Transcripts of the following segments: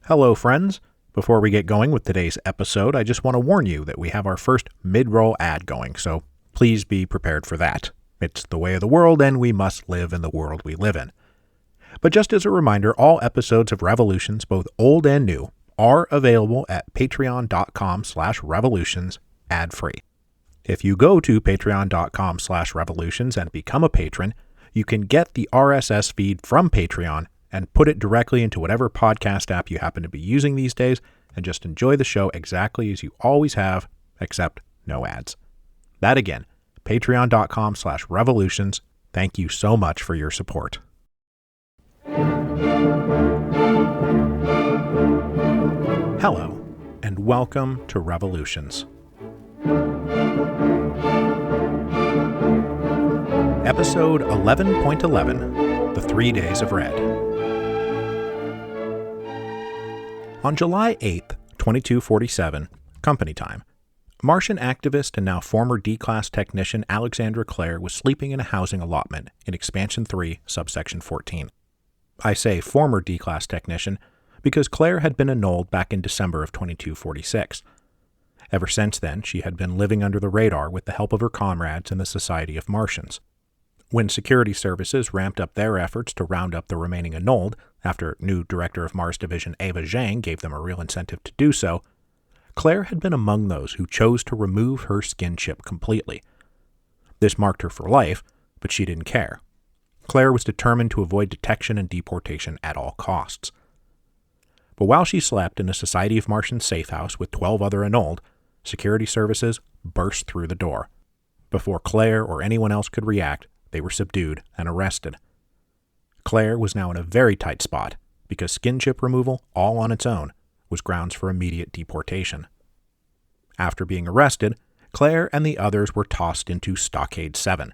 Hello, friends. Before we get going with today's episode, I just want to warn you that we have our first mid-roll ad going, so please be prepared for that. It's the way of the world, and we must live in the world we live in. But just as a reminder, all episodes of Revolutions, both old and new, are available at patreon.com/revolutions ad-free. If you go to patreon.com/revolutions and become a patron, you can get the RSS feed from Patreon and put it directly into whatever podcast app you happen to be using these days, and just enjoy the show exactly as you always have, except no ads. That again, patreon.com/revolutions. Thank you so much for your support. Hello, and welcome to Revolutions. Episode 11.11, The 3 Days of Red. On July 8th, 2247, company time, Martian activist and now former D-Class technician Alexandra Clare was sleeping in a housing allotment in Expansion 3, subsection 14. I say former D-Class technician because Clare had been annulled back in December of 2246. Ever since then, she had been living under the radar with the help of her comrades in the Society of Martians. When security services ramped up their efforts to round up the remaining annulled, after new Director of Mars Division Ava Zhang gave them a real incentive to do so, Clare had been among those who chose to remove her skin chip completely. This marked her for life, but she didn't care. Clare was determined to avoid detection and deportation at all costs. But while she slept in a Society of Martians safe house with 12 other annulled, security services burst through the door. Before Clare or anyone else could react, they were subdued and arrested. Clare was now in a very tight spot because skin chip removal, all on its own, was grounds for immediate deportation. After being arrested, Clare and the others were tossed into Stockade 7.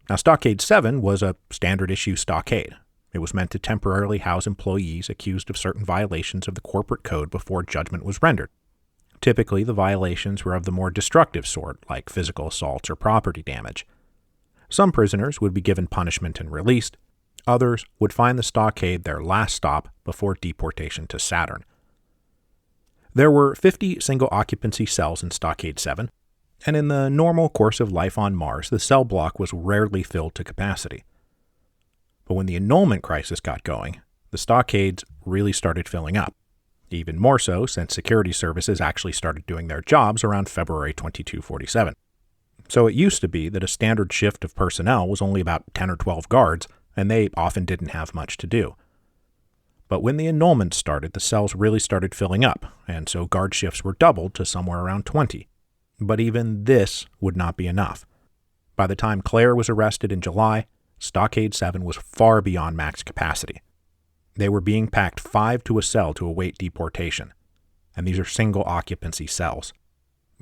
Now, Stockade 7 was a standard-issue stockade. It was meant to temporarily house employees accused of certain violations of the corporate code before judgment was rendered. Typically, the violations were of the more destructive sort, like physical assaults or property damage. Some prisoners would be given punishment and released. Others would find the stockade their last stop before deportation to Saturn. There were 50 single-occupancy cells in Stockade 7, and in the normal course of life on Mars, the cell block was rarely filled to capacity. But when the annulment crisis got going, the stockades really started filling up. Even more so since security services actually started doing their jobs around February 2247. So it used to be that a standard shift of personnel was only about 10 or 12 guards, and they often didn't have much to do. But when the annulment started, the cells really started filling up, and so guard shifts were doubled to somewhere around 20. But even this would not be enough. By the time Clare was arrested in July, Stockade 7 was far beyond max capacity. They were being packed 5 to a cell to await deportation, and these are single-occupancy cells.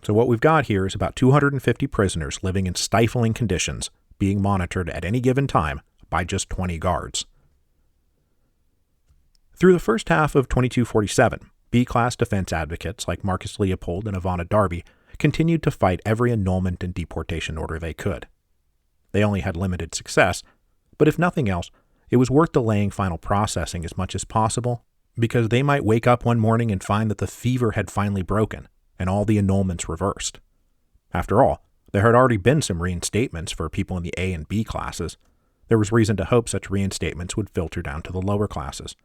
So what we've got here is about 250 prisoners living in stifling conditions, being monitored at any given time by just 20 guards. Through the first half of 2247, B-class defense advocates like Marcus Leopold and Ivana Darby continued to fight every annulment and deportation order they could. They only had limited success, but if nothing else, it was worth delaying final processing as much as possible, because they might wake up one morning and find that the fever had finally broken, and all the annulments reversed. After all, there had already been some reinstatements for people in the A and B classes. There was reason to hope such reinstatements would filter down to the lower classes.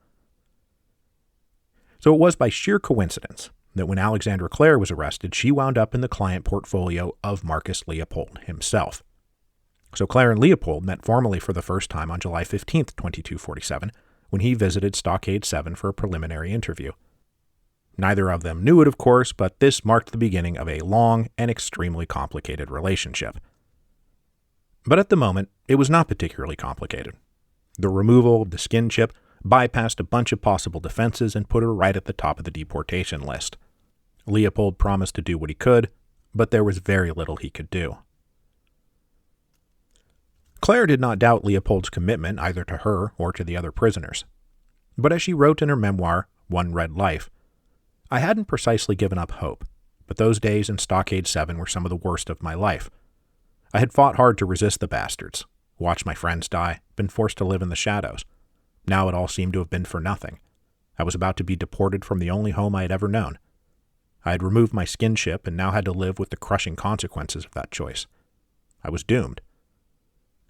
So it was by sheer coincidence that when Alexandra Clare was arrested, she wound up in the client portfolio of Marcus Leopold himself. So Clare and Leopold met formally for the first time on July 15th, 2247, when he visited Stockade 7 for a preliminary interview. Neither of them knew it, of course, but this marked the beginning of a long and extremely complicated relationship. But at the moment, it was not particularly complicated. The removal of the skin chip bypassed a bunch of possible defenses and put her right at the top of the deportation list. Leopold promised to do what he could, but there was very little he could do. Clare did not doubt Leopold's commitment either to her or to the other prisoners. But as she wrote in her memoir, One Red Life, I hadn't precisely given up hope, but those days in Stockade 7 were some of the worst of my life. I had fought hard to resist the bastards, watched my friends die, been forced to live in the shadows. Now it all seemed to have been for nothing. I was about to be deported from the only home I had ever known. I had removed my skinship and now had to live with the crushing consequences of that choice. I was doomed.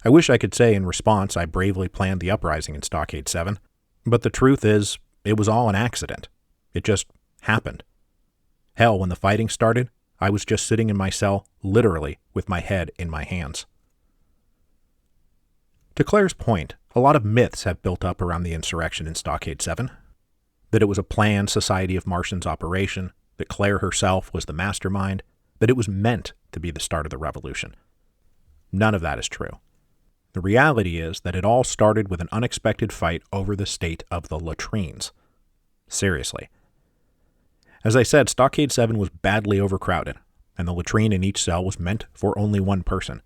I wish I could say in response I bravely planned the uprising in Stockade 7, but the truth is, it was all an accident. It just happened. Hell, when the fighting started, I was just sitting in my cell, literally, with my head in my hands. To Claire's point, a lot of myths have built up around the insurrection in Stockade 7. That it was a planned Society of Martians operation, that Claire herself was the mastermind, that it was meant to be the start of the revolution. None of that is true. The reality is that it all started with an unexpected fight over the state of the latrines. Seriously. As I said, Stockade 7 was badly overcrowded, and the latrine in each cell was meant for only one person.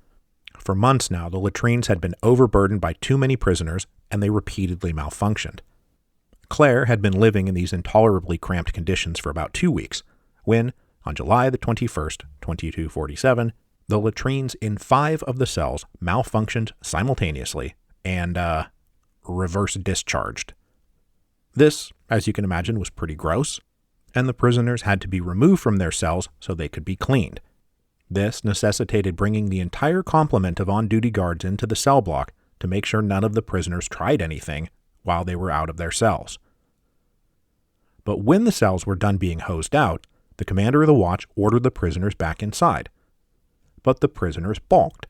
For months now, the latrines had been overburdened by too many prisoners, and they repeatedly malfunctioned. Claire had been living in these intolerably cramped conditions for about 2 weeks, when, on July the 21st, 2247, the latrines in 5 of the cells malfunctioned simultaneously and, reverse discharged. This, as you can imagine, was pretty gross, and the prisoners had to be removed from their cells so they could be cleaned. This necessitated bringing the entire complement of on-duty guards into the cell block to make sure none of the prisoners tried anything while they were out of their cells. But when the cells were done being hosed out, the commander of the watch ordered the prisoners back inside. But the prisoners balked.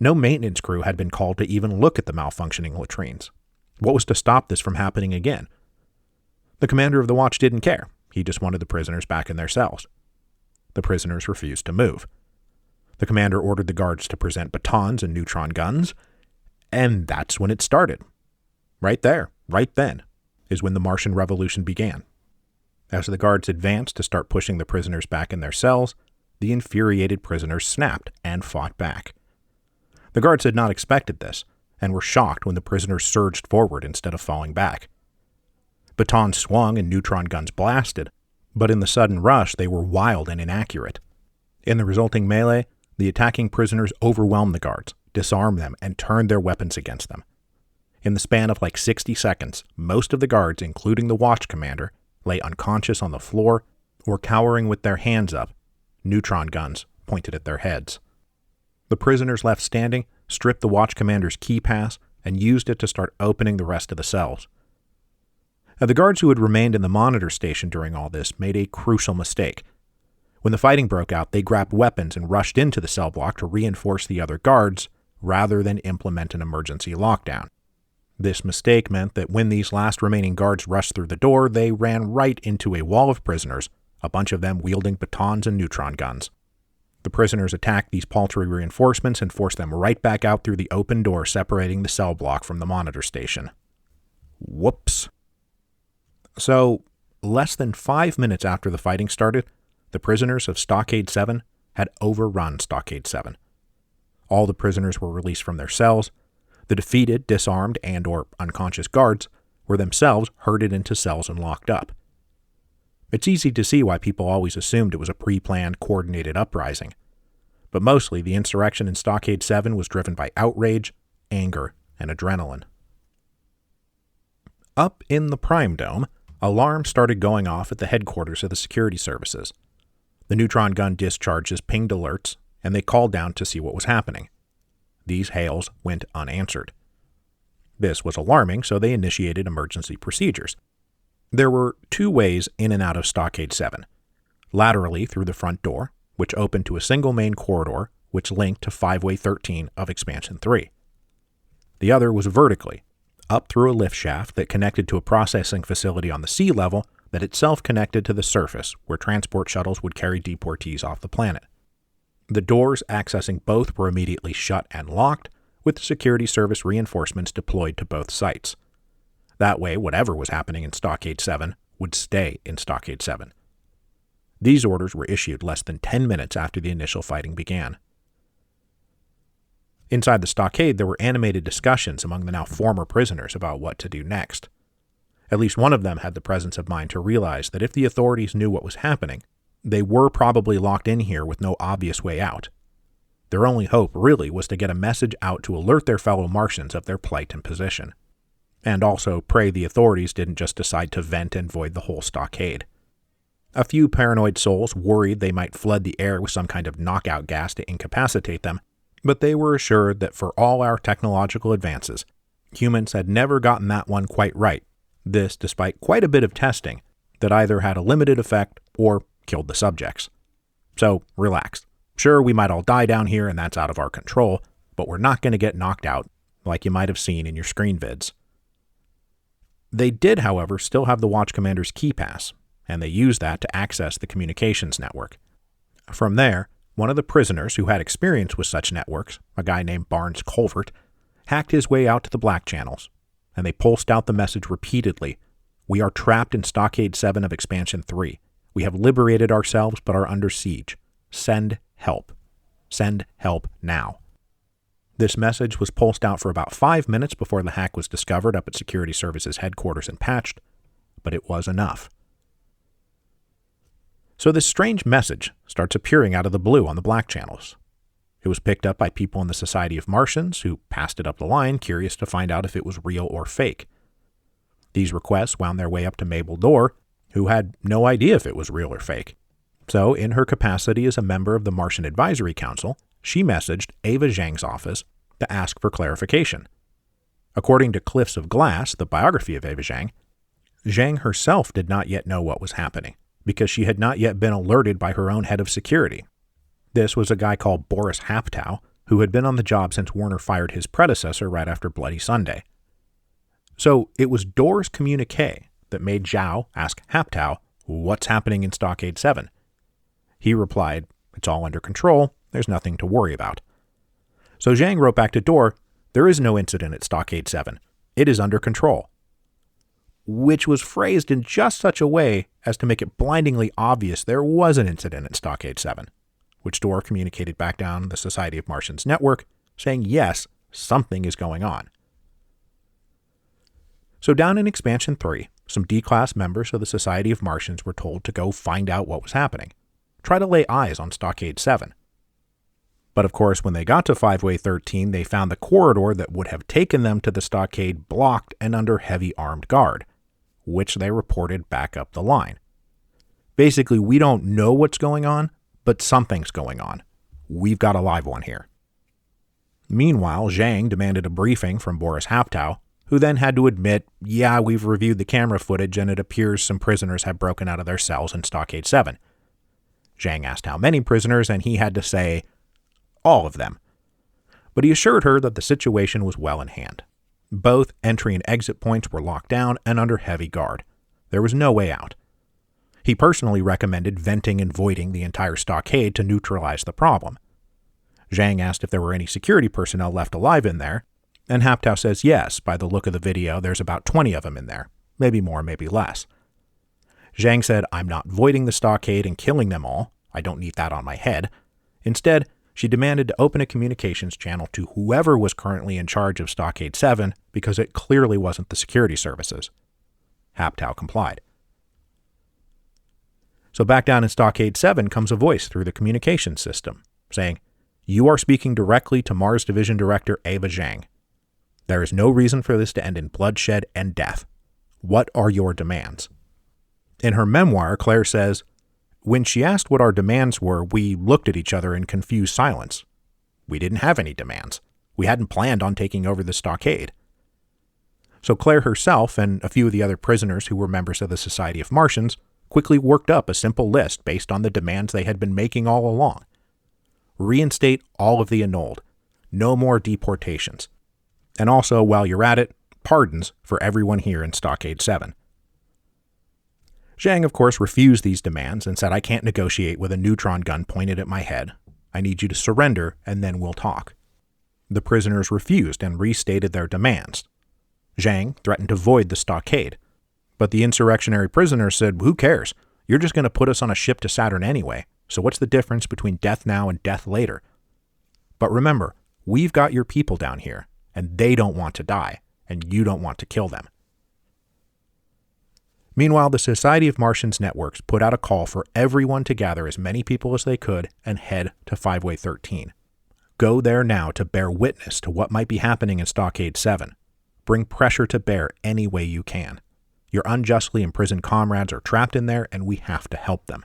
No maintenance crew had been called to even look at the malfunctioning latrines. What was to stop this from happening again? The commander of the watch didn't care. He just wanted the prisoners back in their cells. The prisoners refused to move. The commander ordered the guards to present batons and neutron guns, and that's when it started. Right there, right then, is when the Martian Revolution began. As the guards advanced to start pushing the prisoners back in their cells, the infuriated prisoners snapped and fought back. The guards had not expected this, and were shocked when the prisoners surged forward instead of falling back. Batons swung and neutron guns blasted, but in the sudden rush they were wild and inaccurate. In the resulting melee, the attacking prisoners overwhelmed the guards, disarmed them, and turned their weapons against them. In the span of like 60 seconds, most of the guards, including the watch commander, lay unconscious on the floor or cowering with their hands up, neutron guns pointed at their heads. The prisoners left standing stripped the watch commander's key pass and used it to start opening the rest of the cells. Now, the guards who had remained in the monitor station during all this made a crucial mistake. When the fighting broke out, they grabbed weapons and rushed into the cell block to reinforce the other guards rather than implement an emergency lockdown. This mistake meant that when these last remaining guards rushed through the door, they ran right into a wall of prisoners, a bunch of them wielding batons and neutron guns. The prisoners attacked these paltry reinforcements and forced them right back out through the open door separating the cell block from the monitor station. Whoops. So, less than 5 minutes after the fighting started, the prisoners of Stockade 7 had overrun Stockade 7. All the prisoners were released from their cells. The defeated, disarmed, and/or unconscious guards were themselves herded into cells and locked up. It's easy to see why people always assumed it was a pre-planned, coordinated uprising. But mostly, the insurrection in Stockade 7 was driven by outrage, anger, and adrenaline. Up in the Prime Dome, alarms started going off at the headquarters of the security services. The neutron gun discharges pinged alerts, and they called down to see what was happening. These hails went unanswered. This was alarming, so they initiated emergency procedures. There were 2 ways in and out of Stockade 7. Laterally through the front door, which opened to a single main corridor which linked to 5-way 13 of Expansion 3. The other was vertically, up through a lift shaft that connected to a processing facility on the sea level that itself connected to the surface, where transport shuttles would carry deportees off the planet. The doors accessing both were immediately shut and locked, with security service reinforcements deployed to both sites. That way, whatever was happening in Stockade 7 would stay in Stockade 7. These orders were issued less than 10 minutes after the initial fighting began. Inside the stockade, there were animated discussions among the now former prisoners about what to do next. At least one of them had the presence of mind to realize that if the authorities knew what was happening, they were probably locked in here with no obvious way out. Their only hope, really, was to get a message out to alert their fellow Martians of their plight and position. and also pray the authorities didn't just decide to vent and void the whole stockade. A few paranoid souls worried they might flood the air with some kind of knockout gas to incapacitate them, but they were assured that for all our technological advances, humans had never gotten that one quite right, this despite quite a bit of testing that either had a limited effect or killed the subjects. So relax. Sure, we might all die down here and that's out of our control, but we're not going to get knocked out like you might have seen in your screen vids. They did, however, still have the Watch Commander's key pass, and they used that to access the communications network. From there, one of the prisoners who had experience with such networks, a guy named Barnes Culvert, hacked his way out to the black channels, and they pulsed out the message repeatedly: "We are trapped in Stockade 7 of Expansion 3. We have liberated ourselves but are under siege. Send help. Send help now." This message was pulsed out for about 5 minutes before the hack was discovered up at Security Services headquarters and patched, but it was enough. So this strange message starts appearing out of the blue on the black channels. It was picked up by people in the Society of Martians who passed it up the line, curious to find out if it was real or fake. These requests wound their way up to Mabel Dorr, who had no idea if it was real or fake. So, in her capacity as a member of the Martian Advisory Council, she messaged Ava Zhang's office to ask for clarification. According to Cliffs of Glass, the biography of Ava Zhang, Zhang herself did not yet know what was happening, because she had not yet been alerted by her own head of security. This was a guy called Boris Haptow, who had been on the job since Warner fired his predecessor right after Bloody Sunday. So it was Dorr's communique that made Zhao ask Haptow, "What's happening in Stockade 7? He replied, "It's all under control. There's nothing to worry about." So Zhang wrote back to Dorr, "There is no incident at Stockade 7. It is under control." Which was phrased in just such a way as to make it blindingly obvious there was an incident at Stockade 7, which Dorr communicated back down the Society of Martians network, saying yes, something is going on. So down in Expansion 3, some D-Class members of the Society of Martians were told to go find out what was happening. Try to lay eyes on Stockade 7. But of course, when they got to 5-Way 13, they found the corridor that would have taken them to the stockade blocked and under heavy armed guard, which they reported back up the line. Basically, we don't know what's going on, but something's going on. We've got a live one here. Meanwhile, Zhang demanded a briefing from Boris Haptow, who then had to admit, "Yeah, we've reviewed the camera footage and it appears some prisoners have broken out of their cells in Stockade 7. Zhang asked how many prisoners, and he had to say, "All of them." But he assured her that the situation was well in hand. Both entry and exit points were locked down and under heavy guard. There was no way out. He personally recommended venting and voiding the entire stockade to neutralize the problem. Zhang asked if there were any security personnel left alive in there, and Haptow says yes. By the look of the video, there's about 20 of them in there. Maybe more, maybe less. Zhang said, "I'm not voiding the stockade and killing them all. I don't need that on my head." Instead, she demanded to open a communications channel to whoever was currently in charge of Stockade 7 because it clearly wasn't the security services. Haptow complied. So back down in Stockade 7 comes a voice through the communications system, saying, "You are speaking directly to Mars Division Director Ava Zhang. There is no reason for this to end in bloodshed and death. What are your demands?" In her memoir, Claire says, "When she asked what our demands were, we looked at each other in confused silence. We didn't have any demands. We hadn't planned on taking over the stockade." So Claire herself and a few of the other prisoners who were members of the Society of Martians quickly worked up a simple list based on the demands they had been making all along. Reinstate all of the annulled. No more deportations. And also, while you're at it, pardons for everyone here in Stockade 7. Zhang, of course, refused these demands and said, "I can't negotiate with a neutron gun pointed at my head. I need you to surrender, and then we'll talk." The prisoners refused and restated their demands. Zhang threatened to void the stockade, but the insurrectionary prisoners said, "Who cares? You're just going to put us on a ship to Saturn anyway, so what's the difference between death now and death later? But remember, we've got your people down here, and they don't want to die, and you don't want to kill them." Meanwhile, the Society of Martians networks put out a call for everyone to gather as many people as they could and head to 5-Way 13. Go there now to bear witness to what might be happening in Stockade 7. Bring pressure to bear any way you can. Your unjustly imprisoned comrades are trapped in there, and we have to help them.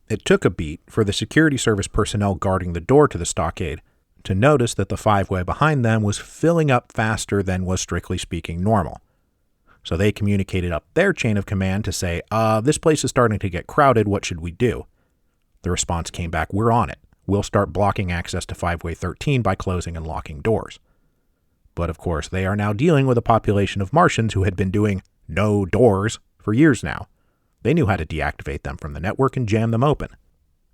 It took a beat for the security service personnel guarding the door to the stockade to notice that the five-way behind them was filling up faster than was strictly speaking normal. So they communicated up their chain of command to say, this place is starting to get crowded, what should we do? The response came back, we're on it. We'll start blocking access to 5-way 13 by closing and locking doors. But of course, they are now dealing with a population of Martians who had been doing no doors for years now. They knew how to deactivate them from the network and jam them open.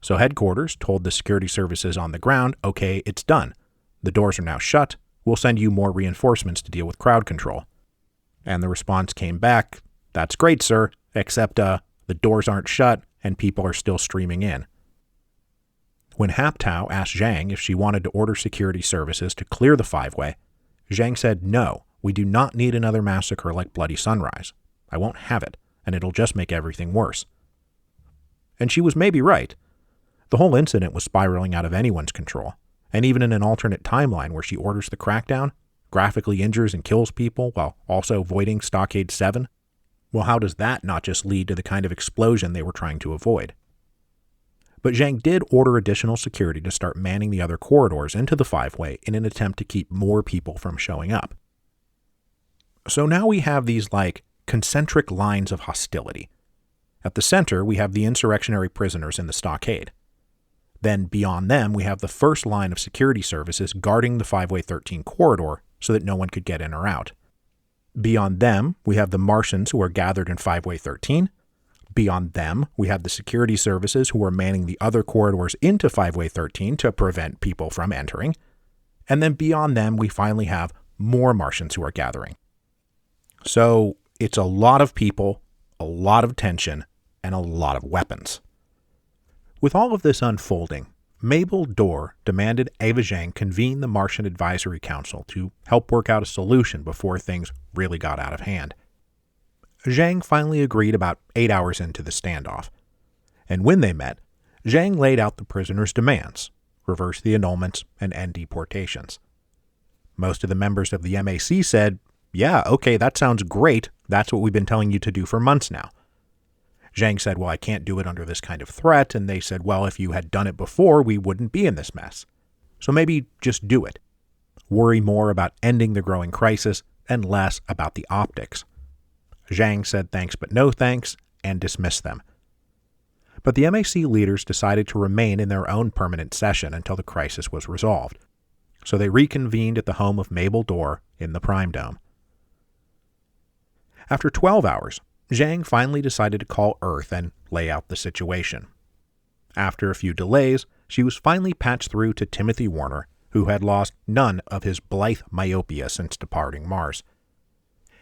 So headquarters told the security services on the ground, okay, it's done. The doors are now shut. We'll send you more reinforcements to deal with crowd control. And the response came back, that's great, sir, except the doors aren't shut and people are still streaming in. When Haptao asked Zhang if she wanted to order security services to clear the five-way, Zhang said, no, we do not need another massacre like Bloody Sunrise. I won't have it, and it'll just make everything worse. And she was maybe right. The whole incident was spiraling out of anyone's control, and even in an alternate timeline where she orders the crackdown, graphically injures and kills people while also voiding Stockade 7, well, how does that not just lead to the kind of explosion they were trying to avoid? But Zhang did order additional security to start manning the other corridors into the five-way in an attempt to keep more people from showing up. So now we have these, concentric lines of hostility. At the center, we have the insurrectionary prisoners in the stockade. Then beyond them, we have the first line of security services guarding the 5-way 13 corridor so that no one could get in or out. Beyond them, we have the Martians who are gathered in 5-way 13. Beyond them, we have the security services who are manning the other corridors into 5-way 13 to prevent people from entering. And then beyond them, we finally have more Martians who are gathering. So it's a lot of people, a lot of tension, and a lot of weapons. With all of this unfolding, Mabel Dorr demanded Ava Zhang convene the Martian Advisory Council to help work out a solution before things really got out of hand. Zhang finally agreed about 8 hours into the standoff. And when they met, Zhang laid out the prisoners' demands, reverse the annulments, and end deportations. Most of the members of the MAC said, yeah, okay, that sounds great. That's what we've been telling you to do for months now. Zhang said, well, I can't do it under this kind of threat. And they said, well, if you had done it before, we wouldn't be in this mess. So maybe just do it. Worry more about ending the growing crisis and less about the optics. Zhang said thanks but no thanks and dismissed them. But the MAC leaders decided to remain in their own permanent session until the crisis was resolved. So they reconvened at the home of Mabel Dorr in the Prime Dome. After 12 hours, Zhang finally decided to call Earth and lay out the situation. After a few delays, she was finally patched through to Timothy Warner, who had lost none of his blithe myopia since departing Mars.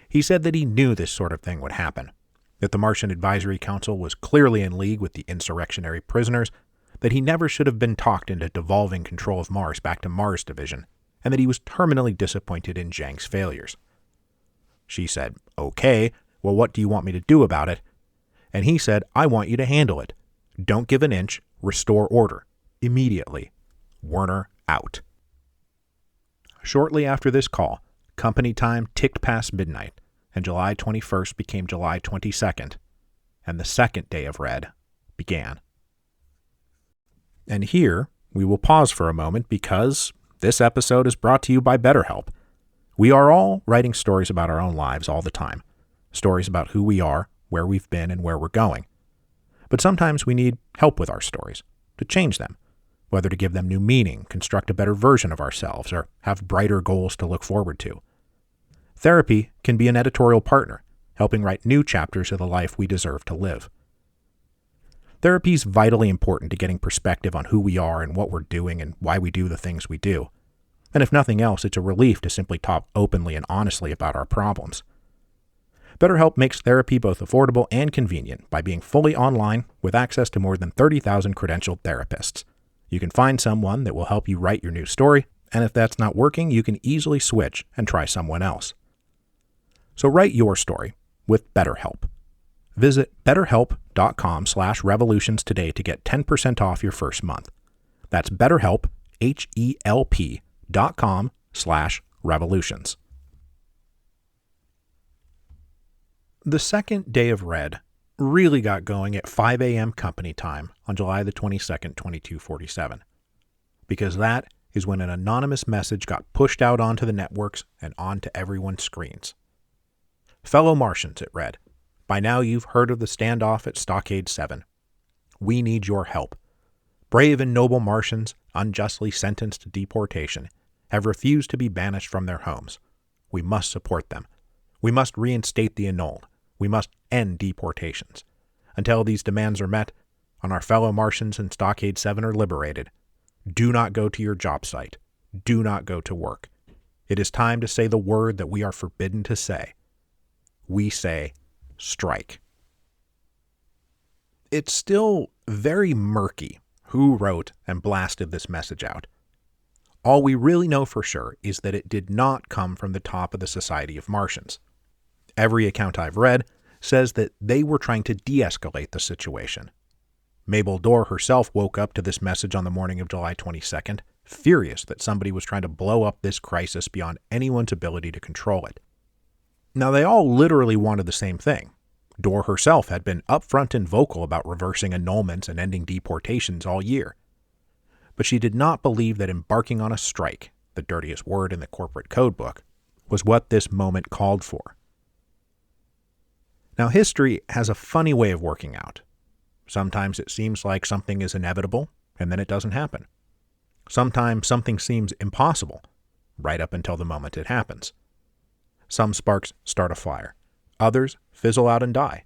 He said that he knew this sort of thing would happen, that the Martian Advisory Council was clearly in league with the insurrectionary prisoners, that he never should have been talked into devolving control of Mars back to Mars Division, and that he was terminally disappointed in Zhang's failures. She said, okay, well, what do you want me to do about it? And he said, I want you to handle it. Don't give an inch, restore order. Immediately. Werner out. Shortly after this call, company time ticked past midnight, and July 21st became July 22nd, and the second day of Red began. And here, we will pause for a moment because this episode is brought to you by BetterHelp. We are all writing stories about our own lives all the time. Stories about who we are, where we've been, and where we're going. But sometimes we need help with our stories, to change them, whether to give them new meaning, construct a better version of ourselves, or have brighter goals to look forward to. Therapy can be an editorial partner, helping write new chapters of the life we deserve to live. Therapy is vitally important to getting perspective on who we are and what we're doing and why we do the things we do. And if nothing else, it's a relief to simply talk openly and honestly about our problems. BetterHelp makes therapy both affordable and convenient by being fully online with access to more than 30,000 credentialed therapists. You can find someone that will help you write your new story, and if that's not working, you can easily switch and try someone else. So write your story with BetterHelp. Visit betterhelp.com/revolutions today to get 10% off your first month. That's BetterHelp, HELP.com/revolutions. The second day of red really got going at 5 a.m. company time on July the 22nd, 2247, because that is when an anonymous message got pushed out onto the networks and onto everyone's screens. Fellow Martians, it read, by now you've heard of the standoff at Stockade 7. We need your help. Brave and noble Martians, unjustly sentenced to deportation, have refused to be banished from their homes. We must support them. We must reinstate the annulled. We must end deportations. Until these demands are met, and our fellow Martians in Stockade 7 are liberated, do not go to your job site. Do not go to work. It is time to say the word that we are forbidden to say. We say, strike. It's still very murky who wrote and blasted this message out. All we really know for sure is that it did not come from the top of the Society of Martians. Every account I've read says that they were trying to de-escalate the situation. Mabel Dorr herself woke up to this message on the morning of July 22nd, furious that somebody was trying to blow up this crisis beyond anyone's ability to control it. Now, they all literally wanted the same thing. Dorr herself had been upfront and vocal about reversing annulments and ending deportations all year. But she did not believe that embarking on a strike, the dirtiest word in the corporate codebook, was what this moment called for. Now, history has a funny way of working out. Sometimes it seems like something is inevitable, and then it doesn't happen. Sometimes something seems impossible, right up until the moment it happens. Some sparks start a fire. Others fizzle out and die.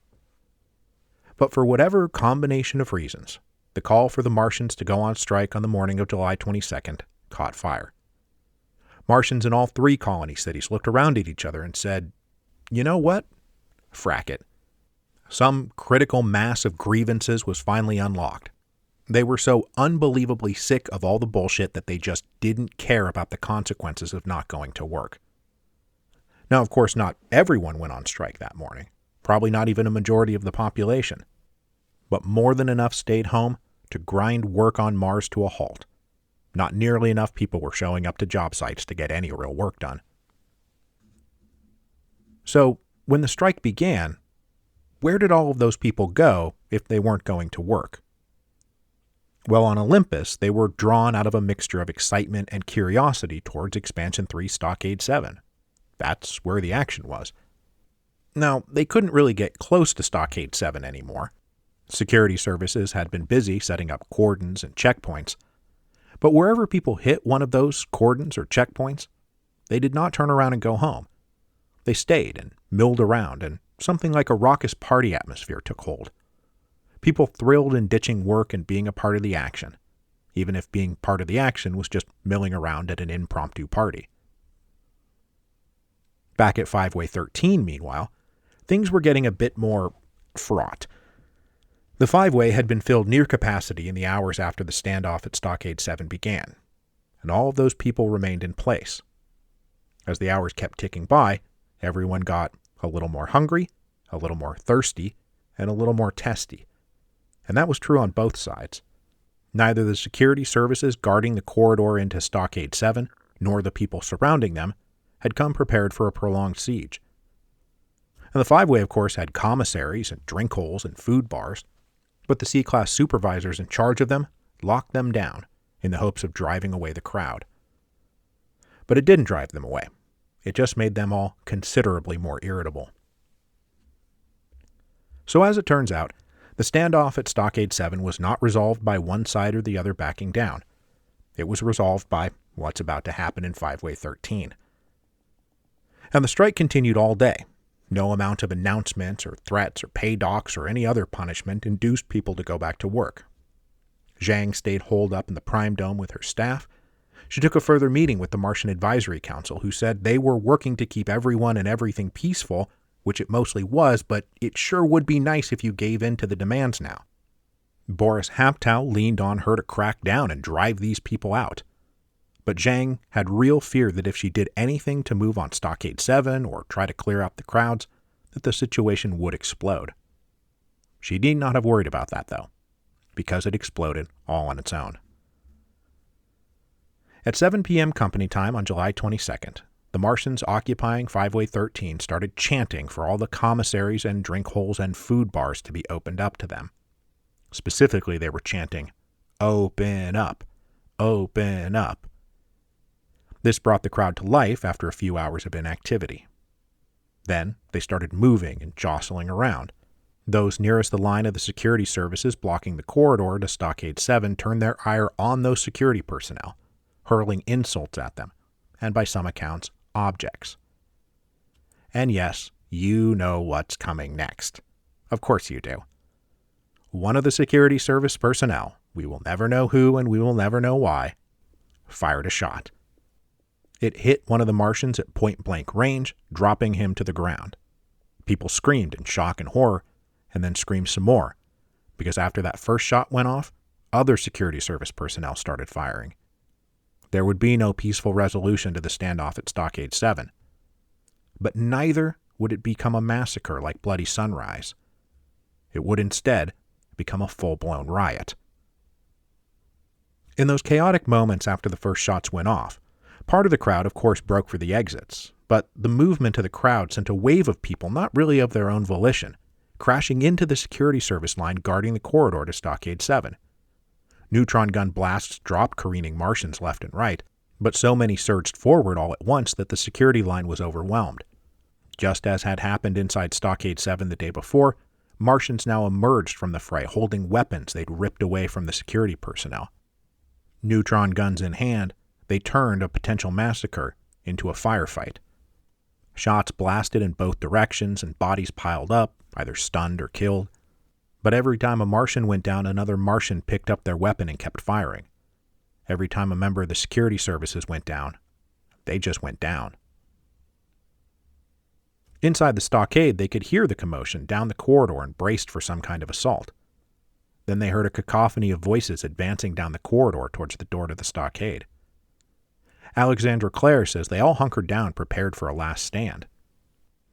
But for whatever combination of reasons, the call for the Martians to go on strike on the morning of July 22nd caught fire. Martians in all 3 colony cities looked around at each other and said, you know what? Frack it. Some critical mass of grievances was finally unlocked. They were so unbelievably sick of all the bullshit that they just didn't care about the consequences of not going to work. Now, of course, not everyone went on strike that morning, probably not even a majority of the population. But more than enough stayed home to grind work on Mars to a halt. Not nearly enough people were showing up to job sites to get any real work done. So, when the strike began, where did all of those people go if they weren't going to work? Well, on Olympus, they were drawn out of a mixture of excitement and curiosity towards Expansion 3 Stockade 7. That's where the action was. Now, they couldn't really get close to Stockade 7 anymore. Security services had been busy setting up cordons and checkpoints. But wherever people hit one of those cordons or checkpoints, they did not turn around and go home. They stayed and milled around, and something like a raucous party atmosphere took hold. People thrilled in ditching work and being a part of the action, even if being part of the action was just milling around at an impromptu party. Back at 5-Way 13, meanwhile, things were getting a bit more fraught. The 5-Way had been filled near capacity in the hours after the standoff at Stockade 7 began, and all of those people remained in place. As the hours kept ticking by, everyone got a little more hungry, a little more thirsty, and a little more testy. And that was true on both sides. Neither the security services guarding the corridor into Stockade 7, nor the people surrounding them, had come prepared for a prolonged siege. And the 5-Way, of course, had commissaries and drink holes and food bars, but the C-Class supervisors in charge of them locked them down in the hopes of driving away the crowd. But it didn't drive them away. It just made them all considerably more irritable. So as it turns out, the standoff at Stockade 7 was not resolved by one side or the other backing down. It was resolved by what's about to happen in 5-Way 13. And the strike continued all day. No amount of announcements or threats or pay docs or any other punishment induced people to go back to work. Zhang stayed holed up in the Prime Dome with her staff. She took a further meeting with the Martian Advisory Council, who said they were working to keep everyone and everything peaceful, which it mostly was, but it sure would be nice if you gave in to the demands now. Boris Haptow leaned on her to crack down and drive these people out. But Zhang had real fear that if she did anything to move on Stockade 7 or try to clear out the crowds, that the situation would explode. She need not have worried about that, though, because it exploded all on its own. At 7 p.m. company time on July 22nd, the Martians occupying 5-Way 13 started chanting for all the commissaries and drink holes and food bars to be opened up to them. Specifically, they were chanting, "Open up! Open up!" This brought the crowd to life after a few hours of inactivity. Then they started moving and jostling around. Those nearest the line of the security services blocking the corridor to Stockade 7 turned their ire on those security personnel, hurling insults at them, and by some accounts, objects. And yes, you know what's coming next. Of course you do. One of the security service personnel, we will never know who and we will never know why, fired a shot. It hit one of the Martians at point-blank range, dropping him to the ground. People screamed in shock and horror, and then screamed some more, because after that first shot went off, other security service personnel started firing. There would be no peaceful resolution to the standoff at Stockade 7. But neither would it become a massacre like Bloody Sunrise. It would instead become a full-blown riot. In those chaotic moments after the first shots went off, part of the crowd, of course, broke for the exits, but the movement of the crowd sent a wave of people, not really of their own volition, crashing into the security service line guarding the corridor to Stockade 7. Neutron gun blasts dropped careening Martians left and right, but so many surged forward all at once that the security line was overwhelmed. Just as had happened inside Stockade 7 the day before, Martians now emerged from the fray holding weapons they'd ripped away from the security personnel. Neutron guns in hand, they turned a potential massacre into a firefight. Shots blasted in both directions and bodies piled up, either stunned or killed. But every time a Martian went down, another Martian picked up their weapon and kept firing. Every time a member of the security services went down, they just went down. Inside the stockade, they could hear the commotion down the corridor and braced for some kind of assault. Then they heard a cacophony of voices advancing down the corridor towards the door to the stockade. Alexandra Clare says they all hunkered down prepared for a last stand.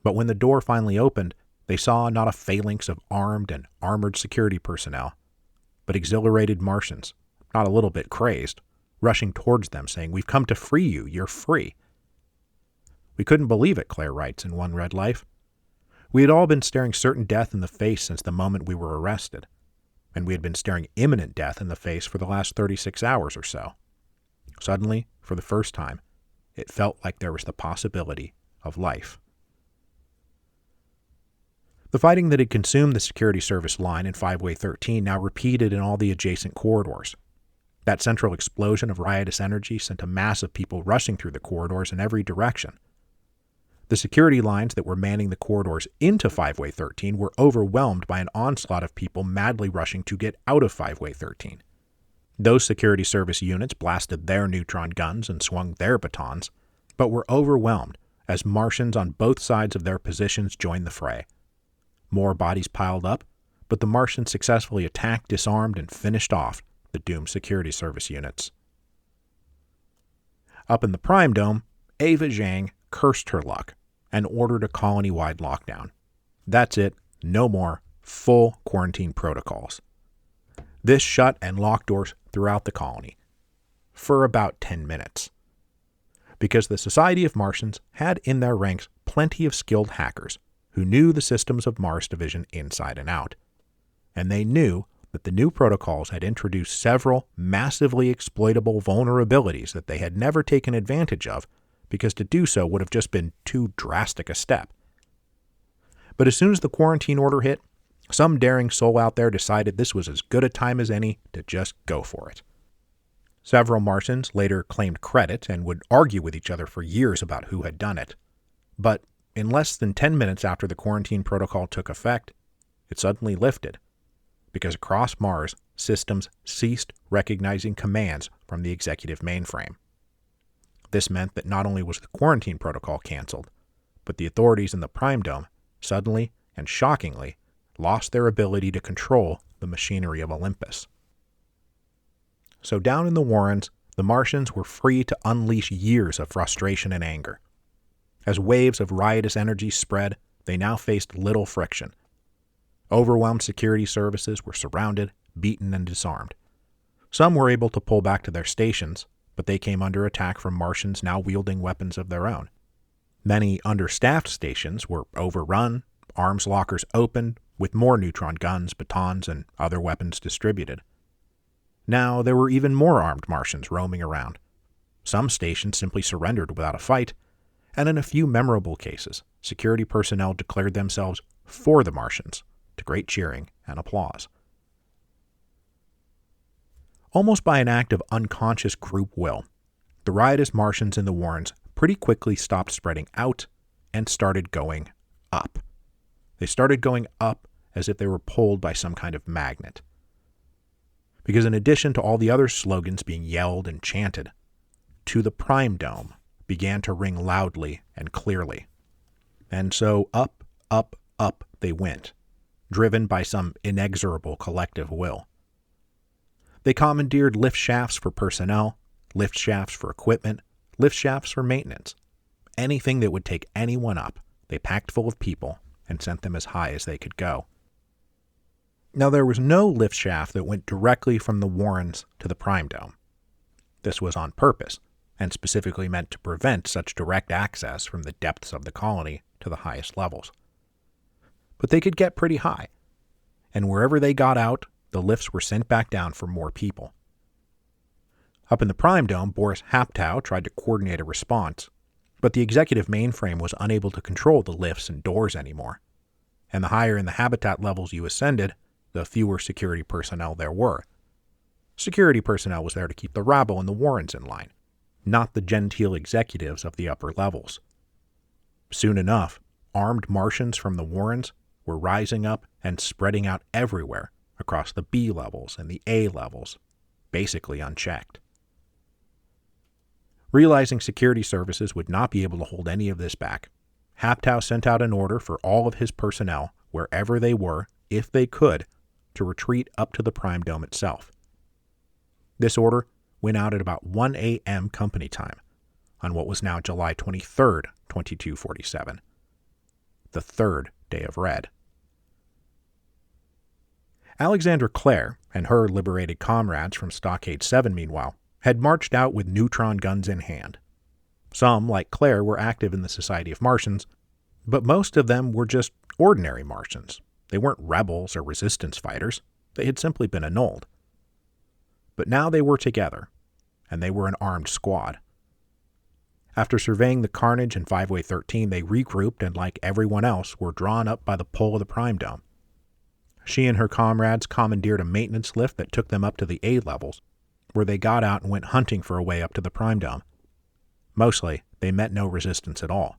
But when the door finally opened, they saw not a phalanx of armed and armored security personnel, but exhilarated Martians, not a little bit crazed, rushing towards them saying, "We've come to free you, you're free." We couldn't believe it, Claire writes in One Red Life. We had all been staring certain death in the face since the moment we were arrested, and we had been staring imminent death in the face for the last 36 hours or so. Suddenly, for the first time, it felt like there was the possibility of life. The fighting that had consumed the security service line in 5-Way 13 now repeated in all the adjacent corridors. That central explosion of riotous energy sent a mass of people rushing through the corridors in every direction. The security lines that were manning the corridors into 5-Way 13 were overwhelmed by an onslaught of people madly rushing to get out of 5-Way 13. Those security service units blasted their neutron guns and swung their batons, but were overwhelmed as Martians on both sides of their positions joined the fray. More bodies piled up, but the Martians successfully attacked, disarmed, and finished off the doomed security service units. Up in the Prime Dome, Ava Zhang cursed her luck and ordered a colony-wide lockdown. That's it, no more, full quarantine protocols. This shut and locked doors throughout the colony for about 10 minutes. Because the Society of Martians had in their ranks plenty of skilled hackers who knew the systems of Mars Division inside and out. And they knew that the new protocols had introduced several massively exploitable vulnerabilities that they had never taken advantage of, because to do so would have just been too drastic a step. But as soon as the quarantine order hit, some daring soul out there decided this was as good a time as any to just go for it. Several Martians later claimed credit and would argue with each other for years about who had done it. But in less than 10 minutes after the quarantine protocol took effect, it suddenly lifted, because across Mars, systems ceased recognizing commands from the executive mainframe. This meant that not only was the quarantine protocol canceled, but the authorities in the Prime Dome suddenly and shockingly lost their ability to control the machinery of Olympus. So down in the Warrens, the Martians were free to unleash years of frustration and anger. As waves of riotous energy spread, they now faced little friction. Overwhelmed security services were surrounded, beaten, and disarmed. Some were able to pull back to their stations, but they came under attack from Martians now wielding weapons of their own. Many understaffed stations were overrun, arms lockers opened, with more neutron guns, batons, and other weapons distributed. Now there were even more armed Martians roaming around. Some stations simply surrendered without a fight, and in a few memorable cases, security personnel declared themselves for the Martians, to great cheering and applause. Almost by an act of unconscious group will, the riotous Martians in the Warrens pretty quickly stopped spreading out and started going up. They started going up as if they were pulled by some kind of magnet. Because in addition to all the other slogans being yelled and chanted, "To the Prime Dome" began to ring loudly and clearly. And so up, up, up they went, driven by some inexorable collective will. They commandeered lift shafts for personnel, lift shafts for equipment, lift shafts for maintenance. Anything that would take anyone up, they packed full of people and sent them as high as they could go. Now there was no lift shaft that went directly from the Warrens to the Prime Dome. This was on purpose, and specifically meant to prevent such direct access from the depths of the colony to the highest levels. But they could get pretty high, and wherever they got out, the lifts were sent back down for more people. Up in the Prime Dome, Boris Haptow tried to coordinate a response, but the executive mainframe was unable to control the lifts and doors anymore, and the higher in the habitat levels you ascended, the fewer security personnel there were. Security personnel was there to keep the rabble and the Warrens in line, not the genteel executives of the upper levels. Soon enough, armed Martians from the Warrens were rising up and spreading out everywhere across the B levels and the A levels, basically unchecked. Realizing security services would not be able to hold any of this back, Haptow sent out an order for all of his personnel, wherever they were, if they could, to retreat up to the Prime Dome itself. This order went out at about 1 a.m. company time on what was now July 23rd, 2247, the third day of Red. Alexandra Clare and her liberated comrades from Stockade 7, meanwhile, had marched out with neutron guns in hand. Some, like Clare, were active in the Society of Martians, but most of them were just ordinary Martians. They weren't rebels or resistance fighters. They had simply been annulled. But now they were together, and they were an armed squad. After surveying the carnage in 5-Way 13, they regrouped and, like everyone else, were drawn up by the pull of the Prime Dome. She and her comrades commandeered a maintenance lift that took them up to the A levels, where they got out and went hunting for a way up to the Prime Dome. Mostly, they met no resistance at all.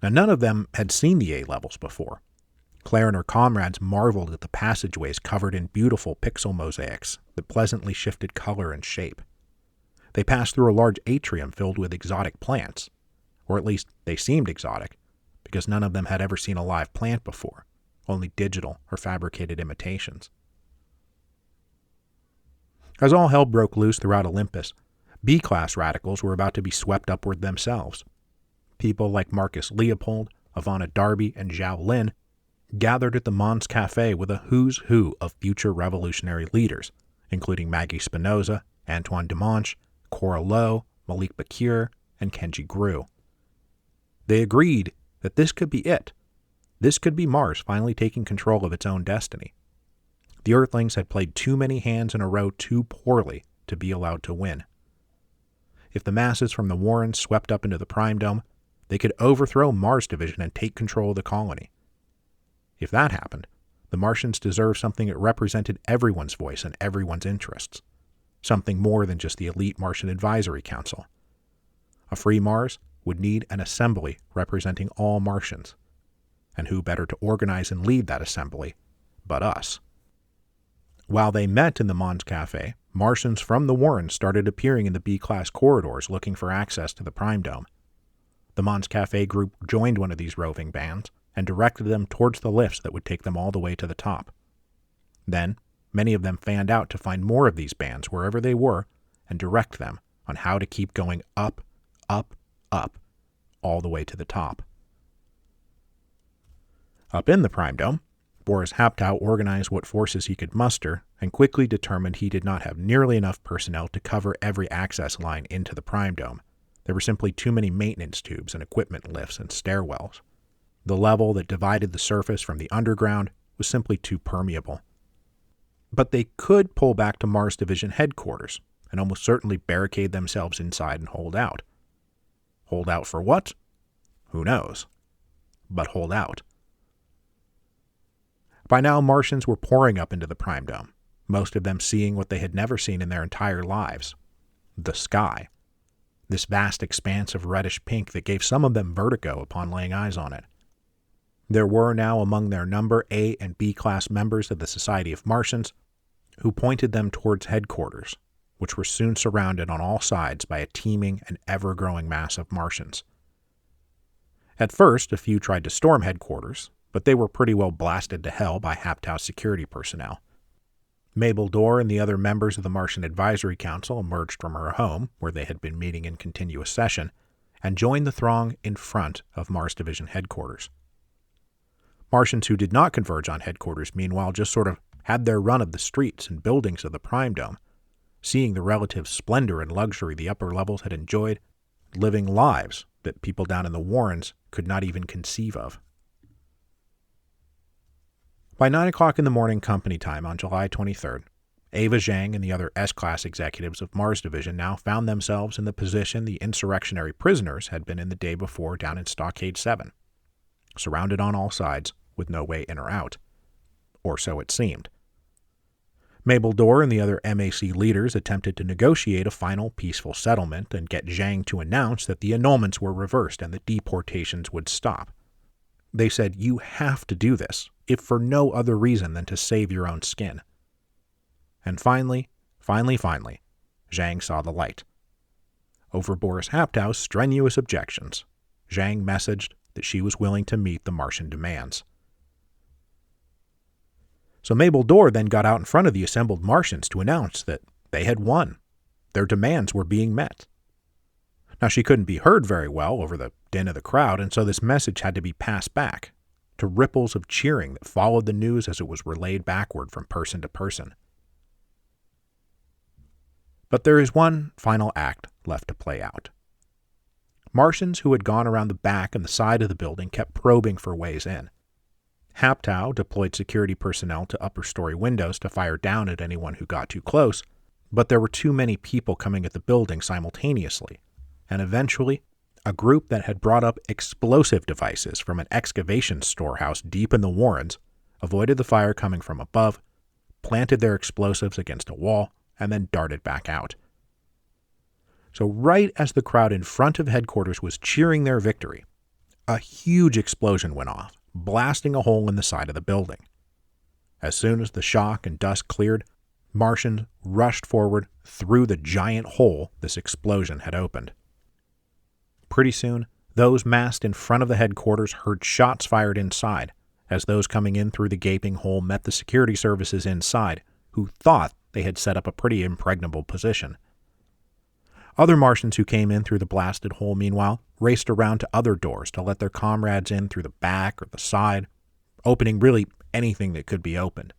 Now, none of them had seen the A levels before. Claire and her comrades marveled at the passageways covered in beautiful pixel mosaics that pleasantly shifted color and shape. They passed through a large atrium filled with exotic plants, or at least they seemed exotic, because none of them had ever seen a live plant before, only digital or fabricated imitations. As all hell broke loose throughout Olympus, B-class radicals were about to be swept upward themselves. People like Marcus Leopold, Ivana Darby, and Zhao Lin gathered at the Mons Café with a who's who of future revolutionary leaders, including Maggie Spinoza, Antoine Dimanche, Cora Lowe, Malik Bakir, and Kenji Gru. They agreed that this could be it. This could be Mars finally taking control of its own destiny. The Earthlings had played too many hands in a row too poorly to be allowed to win. If the masses from the Warrens swept up into the Prime Dome, they could overthrow Mars Division and take control of the colony. If that happened, the Martians deserved something that represented everyone's voice and everyone's interests. Something more than just the elite Martian Advisory Council. A free Mars would need an assembly representing all Martians. And who better to organize and lead that assembly but us? While they met in the Mons Café, Martians from the Warrens started appearing in the B-class corridors looking for access to the Prime Dome. The Mons Café group joined one of these roving bands and directed them towards the lifts that would take them all the way to the top. Then, many of them fanned out to find more of these bands wherever they were and direct them on how to keep going up, up, up, all the way to the top. Up in the Prime Dome, Boris Haptow organized what forces he could muster and quickly determined he did not have nearly enough personnel to cover every access line into the Prime Dome There were simply too many maintenance tubes and equipment lifts and stairwells. The level that divided the surface from the underground was simply too permeable. But they could pull back to Mars Division headquarters and almost certainly barricade themselves inside and hold out. Hold out for what? Who knows? But hold out. By now, Martians were pouring up into the Prime Dome, most of them seeing what they had never seen in their entire lives: the sky. This vast expanse of reddish pink that gave some of them vertigo upon laying eyes on it. There were now among their number A and B class members of the Society of Martians who pointed them towards headquarters, which were soon surrounded on all sides by a teeming and ever-growing mass of Martians. At first, a few tried to storm headquarters, but they were pretty well blasted to hell by Haptow's security personnel. Mabel Dorr and the other members of the Martian Advisory Council emerged from her home, where they had been meeting in continuous session, and joined the throng in front of Mars Division headquarters. Martians who did not converge on headquarters, meanwhile, just sort of had their run of the streets and buildings of the Prime Dome, seeing the relative splendor and luxury the upper levels had enjoyed, living lives that people down in the Warrens could not even conceive of. By 9 o'clock in the morning company time on July 23rd, Ava Zhang and the other S-Class executives of Mars Division now found themselves in the position the insurrectionary prisoners had been in the day before down in Stockade 7, surrounded on all sides with no way in or out. Or so it seemed. Mabel Dorr and the other MAC leaders attempted to negotiate a final peaceful settlement and get Zhang to announce that the annulments were reversed and the deportations would stop. They said, "You have to do this, if for no other reason than to save your own skin." And finally, Zhang saw the light. Over Boris Haptow's strenuous objections, Zhang messaged that she was willing to meet the Martian demands. So Mabel Dorr then got out in front of the assembled Martians to announce that they had won. Their demands were being met. Now, she couldn't be heard very well over the din of the crowd, and so this message had to be passed back to ripples of cheering that followed the news as it was relayed backward from person to person. But there is one final act left to play out. Martians who had gone around the back and the side of the building kept probing for ways in. Haptow deployed security personnel to upper-story windows to fire down at anyone who got too close, but there were too many people coming at the building simultaneously, and eventually, a group that had brought up explosive devices from an excavation storehouse deep in the Warrens avoided the fire coming from above, planted their explosives against a wall, and then darted back out. So right as the crowd in front of headquarters was cheering their victory, a huge explosion went off, blasting a hole in the side of the building. As soon as the shock and dust cleared, Martians rushed forward through the giant hole this explosion had opened. Pretty soon, those massed in front of the headquarters heard shots fired inside, as those coming in through the gaping hole met the security services inside, who thought they had set up a pretty impregnable position. Other Martians who came in through the blasted hole, meanwhile, raced around to other doors to let their comrades in through the back or the side, opening really anything that could be opened.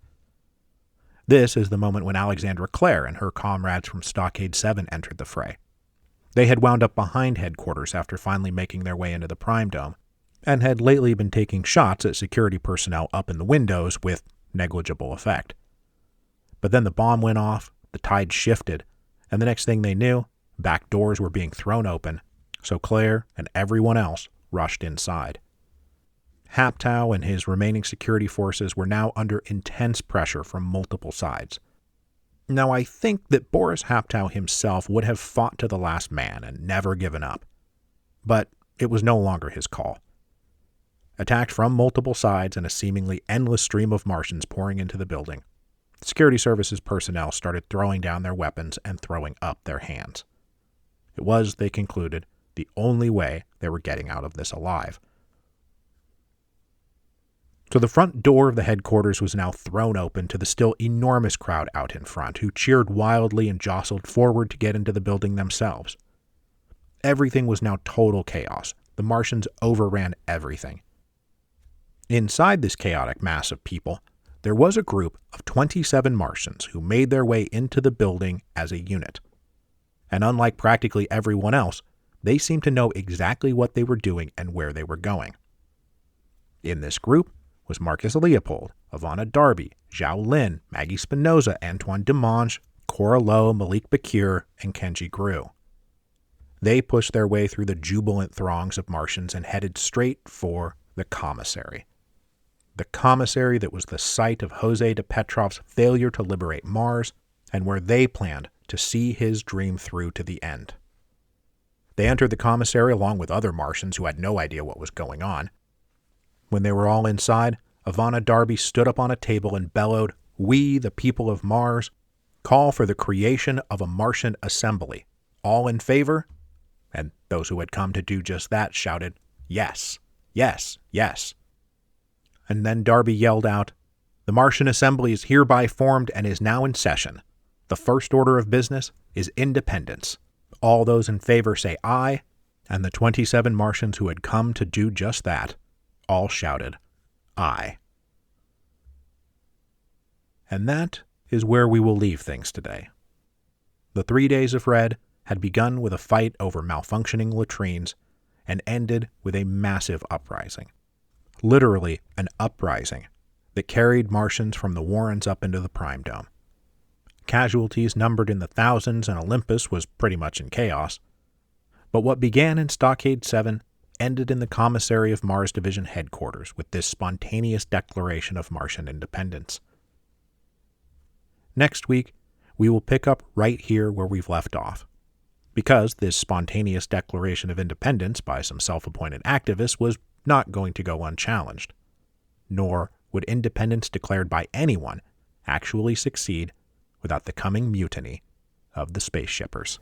This is the moment when Alexandra Clare and her comrades from Stockade 7 entered the fray. They had wound up behind headquarters after finally making their way into the Prime Dome, and had lately been taking shots at security personnel up in the windows with negligible effect. But then the bomb went off, the tide shifted, and the next thing they knew, back doors were being thrown open, so Claire and everyone else rushed inside. Haptow and his remaining security forces were now under intense pressure from multiple sides. Now, I think that Boris Haptow himself would have fought to the last man and never given up. But it was no longer his call. Attacked from multiple sides and a seemingly endless stream of Martians pouring into the building, security services personnel started throwing down their weapons and throwing up their hands. It was, they concluded, the only way they were getting out of this alive. So the front door of the headquarters was now thrown open to the still enormous crowd out in front, who cheered wildly and jostled forward to get into the building themselves. Everything was now total chaos. The Martians overran everything. Inside this chaotic mass of people, there was a group of 27 Martians who made their way into the building as a unit. And unlike practically everyone else, they seemed to know exactly what they were doing and where they were going. In this group was Marcus Leopold, Ivana Darby, Zhao Lin, Maggie Spinoza, Antoine Demange, Cora Lowe, Malik Bakir, and Kenji Gru. They pushed their way through the jubilant throngs of Martians and headed straight for the commissary. The commissary that was the site of Jose de Petrov's failure to liberate Mars, and where they planned to see his dream through to the end. They entered the commissary along with other Martians who had no idea what was going on. When they were all inside, Ivana Darby stood up on a table and bellowed, "We, the people of Mars, call for the creation of a Martian assembly. All in favor?" And those who had come to do just that shouted, "Yes, yes, yes." And then Darby yelled out, "The Martian assembly is hereby formed and is now in session. The first order of business is independence. All those in favor say aye," and the 27 Martians who had come to do just that all shouted, "Aye." And that is where we will leave things today. The 3 days of Red had begun with a fight over malfunctioning latrines and ended with a massive uprising. Literally an uprising that carried Martians from the Warrens up into the Prime Dome. Casualties numbered in the thousands, and Olympus was pretty much in chaos. But what began in Stockade 7 ended in the Commissary of Mars Division headquarters with this spontaneous declaration of Martian independence. Next week, we will pick up right here where we've left off. Because this spontaneous declaration of independence by some self-appointed activists was not going to go unchallenged. Nor would independence declared by anyone actually succeed without the coming mutiny of the space shippers.